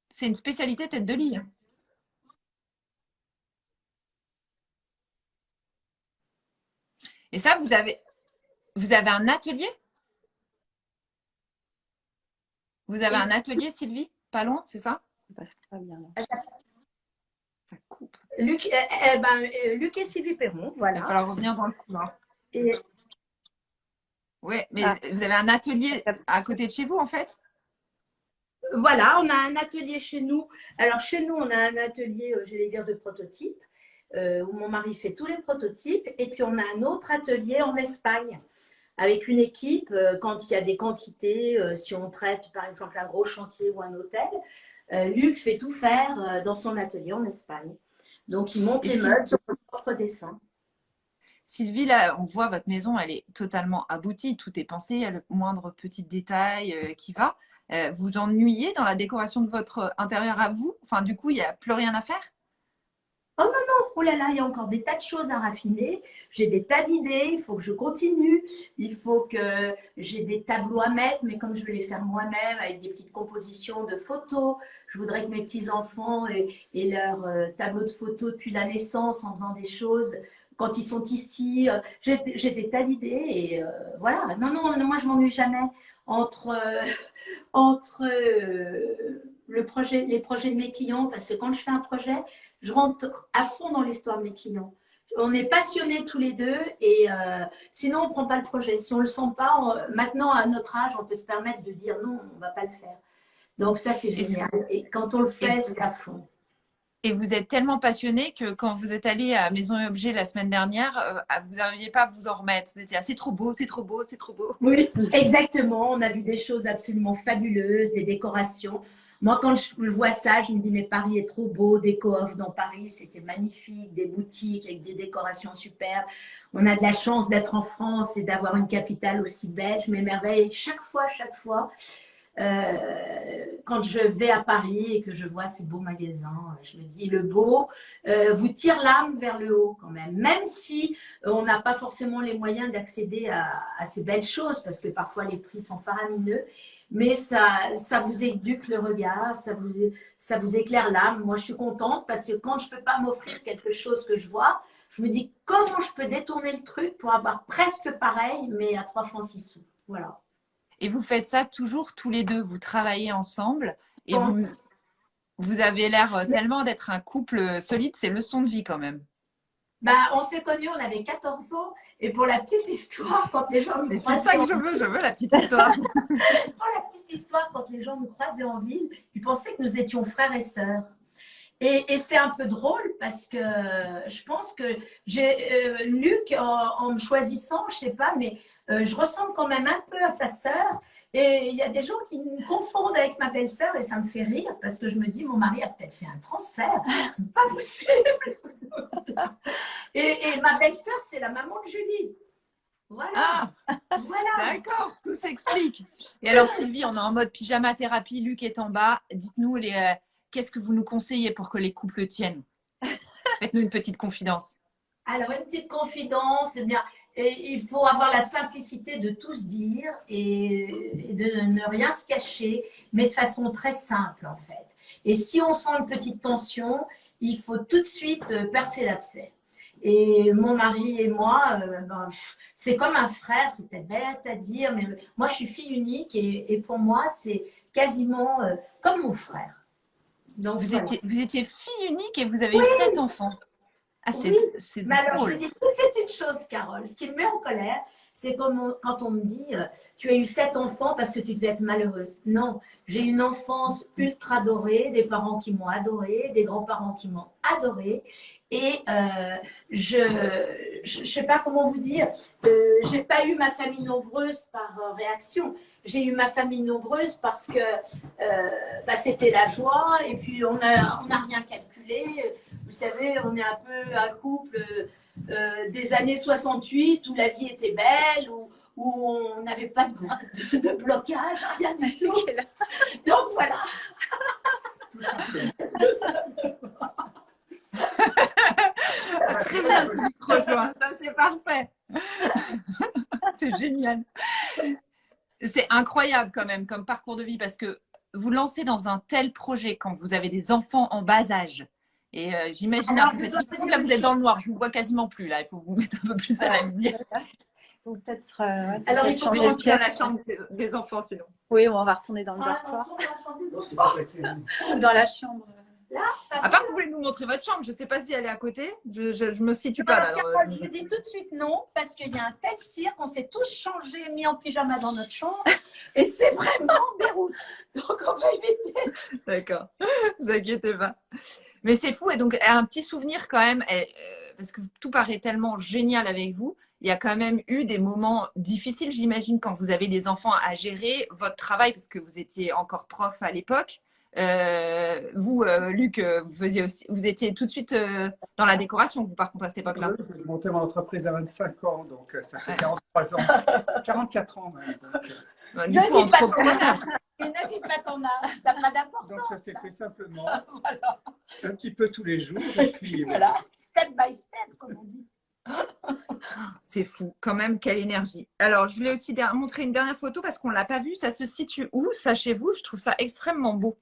C'est une spécialité tête de lit. Hein. Et ça, vous avez un atelier? Vous avez un atelier, Sylvie? Pas loin, c'est ça? Ça passe pas bien là. Ça coupe. Luc et Sylvie Perron, Il voilà. va falloir revenir dans le couloir. Et Oui, mais vous avez un atelier à côté de chez vous, en fait? voilà, on a un atelier chez nous. Alors, chez nous, on a un atelier, j'allais dire, de prototypes, où mon mari fait tous les prototypes. Et puis, on a un autre atelier en Espagne, avec une équipe, quand il y a des quantités, si on traite, par exemple, un gros chantier ou un hôtel. Luc fait tout faire dans son atelier en Espagne. Donc, il monte les meubles sur son propre dessin. Sylvie, là, on voit votre maison, elle est totalement aboutie. Tout est pensé, il y a le moindre petit détail qui va. Vous ennuyez dans la décoration de votre intérieur à vous? Enfin, du coup, il n'y a plus rien à faire? Oh non, non, oh là là, il y a encore des tas de choses à raffiner. J'ai des tas d'idées, il faut que je continue. Il faut que j'ai des tableaux à mettre, mais comme je vais les faire moi-même avec des petites compositions de photos, je voudrais que mes petits-enfants aient leur tableau de photos depuis la naissance en faisant des choses quand ils sont ici. J'ai des tas d'idées et voilà. Non, non, moi je m'ennuie jamais entre les projets de mes clients, parce que quand je fais un projet, je rentre à fond dans l'histoire de mes clients. On est passionnés tous les deux et sinon on ne prend pas le projet. Si on ne le sent pas, maintenant à notre âge, on peut se permettre de dire non, on ne va pas le faire. Donc ça, c'est génial. Et quand on le fait, c'est à fond. Et vous êtes tellement passionné que quand vous êtes allé à Maison et Objets la semaine dernière, vous n'arriviez pas à vous en remettre. Vous étiez c'est trop beau, c'est trop beau, c'est trop beau. Oui, exactement. On a vu des choses absolument fabuleuses, des décorations. Moi, quand je vois ça, je me dis, mais Paris est trop beau. Déco-off dans Paris, c'était magnifique. Des boutiques avec des décorations superbes. On a de la chance d'être en France et d'avoir une capitale aussi belle. Je m'émerveille chaque fois. Quand je vais à Paris et que je vois ces beaux magasins, je me dis, le beau vous tire l'âme vers le haut quand même. Même si on n'a pas forcément les moyens d'accéder à ces belles choses, parce que parfois les prix sont faramineux. Mais ça vous éduque le regard, ça vous éclaire l'âme. Moi, je suis contente parce que quand je ne peux pas m'offrir quelque chose que je vois, je me dis comment je peux détourner le truc pour avoir presque pareil, mais à 3 francs 6 sous. Voilà. Et vous faites ça toujours tous les deux. Vous travaillez ensemble et vous avez l'air tellement d'être un couple solide. C'est leçon de vie quand même. Bah, on s'est connus, on avait 14 ans. Et pour la petite histoire, quand les gens nous croisaient… C'est ça que je veux la petite histoire. Pour la petite histoire, quand les gens nous croisaient en ville, ils pensaient que nous étions frères et sœurs. Et c'est un peu drôle parce que je pense que j'ai Luc, en me choisissant, je sais pas, mais je ressemble quand même un peu à sa sœur. Et il y a des gens qui me confondent avec ma belle-sœur et ça me fait rire parce que je me dis, mon mari a peut-être fait un transfert. C'est pas possible. Et ma belle-sœur, c'est la maman de Julie. Voilà. Ah, voilà. D'accord, tout s'explique. Et alors Sylvie, on est en mode pyjama thérapie, Luc est en bas. Dites-nous qu'est-ce que vous nous conseillez pour que les couples tiennent? Faites-nous une petite confidence. Alors, une petite confidence, eh bien, il faut avoir la simplicité de tout se dire et de ne rien se cacher, mais de façon très simple en fait. Et si on sent une petite tension, il faut tout de suite percer l'abcès. Et mon mari et moi, c'est comme un frère, c'est peut-être bête à dire, mais moi je suis fille unique et pour moi c'est quasiment comme mon frère. Donc, vous étiez fille unique et vous avez eu 7 enfants. Ah, c'est mais alors, drôle. je vous dis tout de suite une chose, Carole. Ce qui me met en colère, c'est quand on me dit tu as eu 7 enfants parce que tu devais être malheureuse. Non, j'ai eu une enfance ultra dorée, des parents qui m'ont adorée, des grands-parents qui m'ont adorée. Et je sais pas comment vous dire, j'ai pas eu ma famille nombreuse par réaction. J'ai eu ma famille nombreuse parce que c'était la joie et puis on n'a rien calculé. Vous savez, on est un peu un couple des années 68 où la vie était belle, où on n'avait pas de blocage, rien du tout. Donc voilà. Tout simplement. Tout simplement. Très bien ce micro-joint, ça c'est parfait. C'est génial. C'est incroyable quand même comme parcours de vie parce que vous lancez dans un tel projet quand vous avez des enfants en bas âge. Et j'imagine, là vous êtes dans le noir, je ne vous vois quasiment plus là, il faut vous mettre un peu plus à la lumière. Faut peut-être Alors, il faut changer de rentrer à pièce. la chambre des enfants sinon. Oui, on va retourner dans le dortoir ou dans la chambre. Là, À part que vous voulez nous montrer votre chambre, je ne sais pas si elle est à côté, je me situe pas là. Carole, je vous dis tout de suite non, parce qu'il y a un tel cirque, on s'est tous changés, mis en pyjama dans notre chambre, et c'est vraiment Beyrouth. Donc on va éviter. D'accord, ne vous inquiétez pas. Mais c'est fou, et donc un petit souvenir quand même, parce que tout paraît tellement génial avec vous. Il y a quand même eu des moments difficiles, j'imagine, quand vous avez des enfants à gérer, votre travail, parce que vous étiez encore prof à l'époque. Vous, Luc, vous étiez tout de suite dans la décoration, vous, par contre, à cette époque-là. Oui, j'ai monté mon entreprise à 25 ans, donc ça fait 43 ans. 44 ans même. Donc, Du coup, entrepreneur. Et ne dis pas ton âge, ça n'a pas d'importance. Donc ça s'est fait simplement, Voilà. un petit peu tous les jours. Et puis, Voilà, step by step, comme on dit. C'est fou, quand même, quelle énergie. Alors, je voulais aussi montrer une dernière photo parce qu'on ne l'a pas vue. Ça se situe où, ça, chez vous? Je trouve ça extrêmement beau.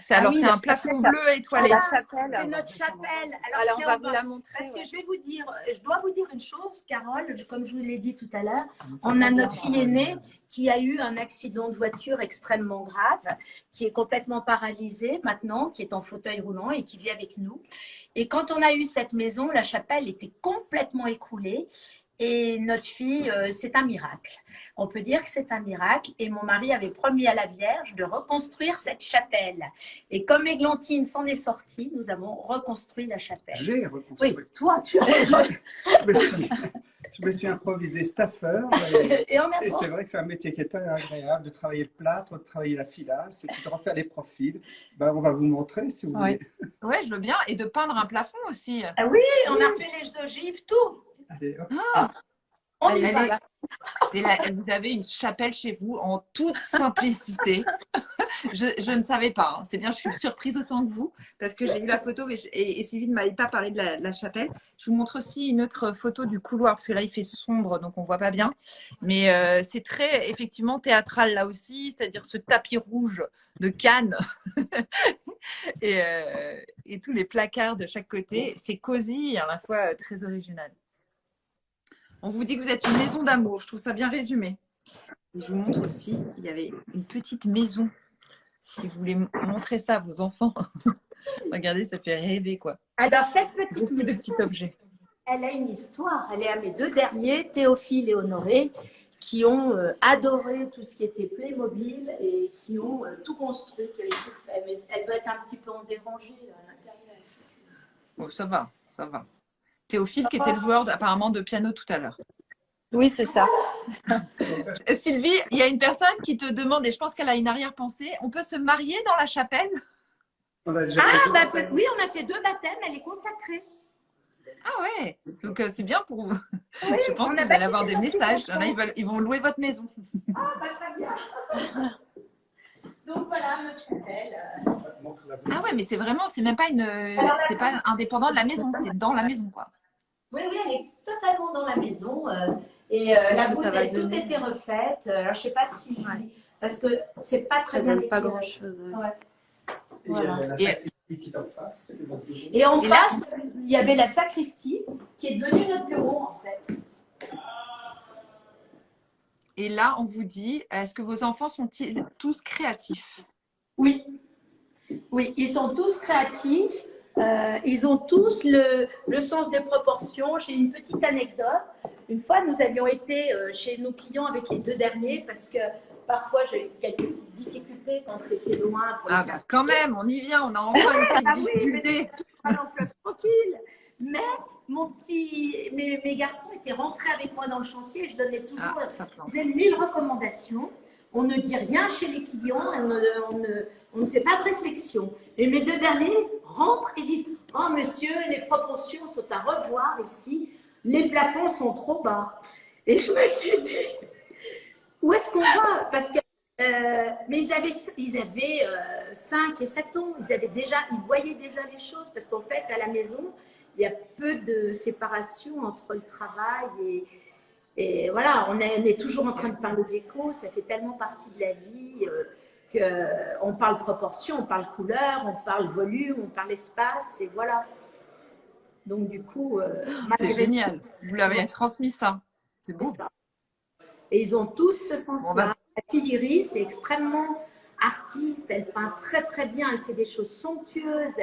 Alors, oui, c'est un plafond bleu c'est étoilé. la chapelle. C'est notre chapelle. Alors, c'est on va en vous bas. la montrer. Parce que ouais. je vais vous dire, je dois vous dire une chose, Carole, comme je vous l'ai dit tout à l'heure, on a notre fille aînée qui a eu un accident de voiture extrêmement grave, qui est complètement paralysée maintenant, qui est en fauteuil roulant et qui vit avec nous. Et quand on a eu cette maison, la chapelle était complètement écroulée. Et notre fille, c'est un miracle. On peut dire que c'est un miracle. Et mon mari avait promis à la Vierge de reconstruire cette chapelle. Et comme Églantine s'en est sortie, nous avons reconstruit la chapelle. j'ai reconstruit. Oui, toi, tu as Je me suis improvisé staffeur. Et on a Et c'est vrai que c'est un métier qui est très agréable de travailler le plâtre, de travailler la filasse et puis de refaire les profils. Ben, on va vous montrer si vous Oui. voulez. Ouais, je veux bien. Et de peindre un plafond aussi. Ah oui, on a fait les ogives, tout. Allez, hop. On y Allez. va. Et là, vous avez une chapelle chez vous en toute simplicité. Je ne savais pas. Hein. C'est bien, je suis surprise autant que vous parce que j'ai eu la photo et Sylvie ne m'avait pas parlé de la chapelle. Je vous montre aussi une autre photo du couloir parce que là, il fait sombre donc on ne voit pas bien. Mais c'est très effectivement théâtral là aussi, c'est-à-dire ce tapis rouge de Cannes et tous les placards de chaque côté. C'est cosy et à la fois très original. On vous dit que vous êtes une maison d'amour. Je trouve ça bien résumé. Et je vous montre aussi, il y avait une petite maison. Si vous voulez montrer ça à vos enfants, regardez, ça fait rêver quoi. Alors, cette petite Beaucoup de maison, petits objets. elle a une histoire. Elle est à mes deux derniers, Théophile et Honoré, qui ont adoré tout ce qui était Playmobil et qui ont tout construit, qui avaient tout fait. Mais elle doit être un petit peu en dérangée à l'intérieur. Bon, ça va, ça va. Théophile qui était le joueur apparemment de piano tout à l'heure. Oui, c'est ça. Sylvie, il y a une personne qui te demande, et je pense qu'elle a une arrière-pensée, on peut se marier dans la chapelle? On a déjà Ah, fait bah, tout le oui, on a fait 2 baptêmes, elle est consacrée. Ah ouais, donc c'est bien pour vous. Oui, Je pense on que a vous allez baptisé avoir des notre messages. enfant. Il y en a, ils vont louer votre maison. Ah, bah, très bien. Donc voilà, notre chapelle. montre la Ah ouais, mais c'est vraiment, c'est même pas c'est pas indépendant de la maison, c'est dans la maison quoi. Oui, oui, elle est totalement dans la maison. Et Qu'est-ce la que voûte ça va a tout donner été refaite. Alors, je ne sais pas si... Ouais. Parce que c'est pas très Ça bien donne pas éclairé. grand-chose. Ouais. Ouais. Et il y a Voilà. la Et- sacristie qui est en face. Et en Et là- face, il y avait la sacristie qui est devenue notre bureau, en fait. Et là, on vous dit, est-ce que vos enfants sont-ils tous créatifs? Oui. Oui, ils sont tous créatifs. Ils ont tous le sens des proportions. J'ai une petite anecdote. Une fois, nous avions été chez nos clients avec les 2 derniers parce que parfois, j'ai eu quelques petites difficultés quand c'était loin pour les Ah faire. bah quand même, on y vient, on a enfin une petite Ah oui, mais difficulté. pas long fleuve tranquille. Mais mes garçons étaient rentrés avec moi dans le chantier et je donnais toujours Ah, ça flanque. je faisais 1000 recommandations. On ne dit rien chez les clients, on ne fait pas de réflexion. Et mes 2 derniers rentrent et disent « Oh monsieur, les proportions sont à revoir ici, les plafonds sont trop bas. » Et je me suis dit « Où est-ce qu'on va ?» Parce que mais ils avaient 5 et 7 ans, ils voyaient déjà les choses parce qu'en fait, à la maison, il y a peu de séparation entre le travail et voilà, on est toujours en train de parler d'éco, ça fait tellement partie de la vie qu'on parle proportion, on parle couleur, on parle volume, on parle espace, et voilà. Donc du coup, C'est malgré génial. Vous l'avez transmis ça. C'est beau. ça. Et ils ont tous ce Bon, sens-là. bah. La fille Iris est extrêmement artiste, elle peint très très bien, elle fait des choses somptueuses.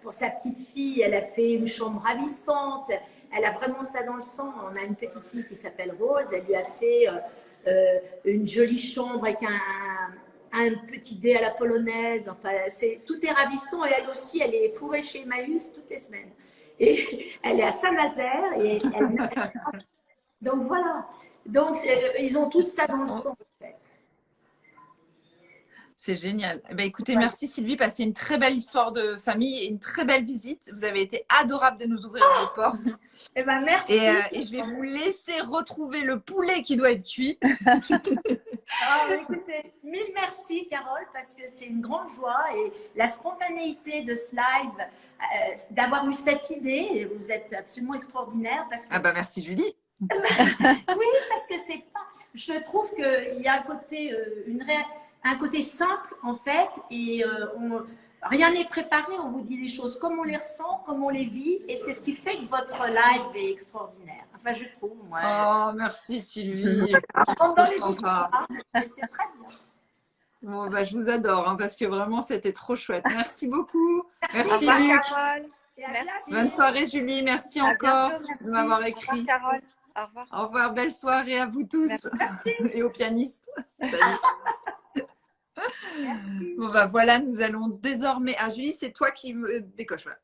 Pour sa petite fille, elle a fait une chambre ravissante, elle a vraiment ça dans le sang. On a une petite fille qui s'appelle Rose, elle lui a fait une jolie chambre avec un petit dé à la polonaise. Enfin, tout est ravissant et elle aussi, elle est fourrée chez Emmaüs toutes les semaines. Et elle est à Saint-Nazaire et donc voilà. Donc ils ont tous ça dans le sang en fait. C'est génial. Eh ben, écoutez, merci Sylvie, passez une très belle histoire de famille et une très belle visite. Vous avez été adorable de nous ouvrir vos portes. Eh ben merci. Et je vais vous laisser retrouver le poulet qui doit être cuit. Écoutez, mille merci Carole, parce que c'est une grande joie et la spontanéité de ce live, d'avoir eu cette idée, vous êtes absolument extraordinaire parce que Ah bah merci Julie. oui, parce que c'est pas. Je trouve qu'il y a un côté, un côté simple en fait, et rien n'est préparé. On vous dit les choses comme on les ressent, comme on les vit, et c'est ce qui fait que votre live est extraordinaire. Enfin, je trouve, moi. Oh, merci Sylvie. On rentre dans Trop les sympa. histoires, et c'est très bien. Bon, bah, je vous adore hein, parce que vraiment c'était trop chouette. Merci beaucoup. Au Merci revoir, Luc. Carole. Et à Merci. bientôt. Bonne soirée Julie. Merci À encore bientôt. Merci. de m'avoir Au écrit. revoir, Carole. Au revoir. Au revoir. Belle soirée à vous tous. Et aux pianistes. Salut. Merci. Bon bah voilà, nous allons désormais. Ah Julie, c'est toi qui me décoche. Voilà.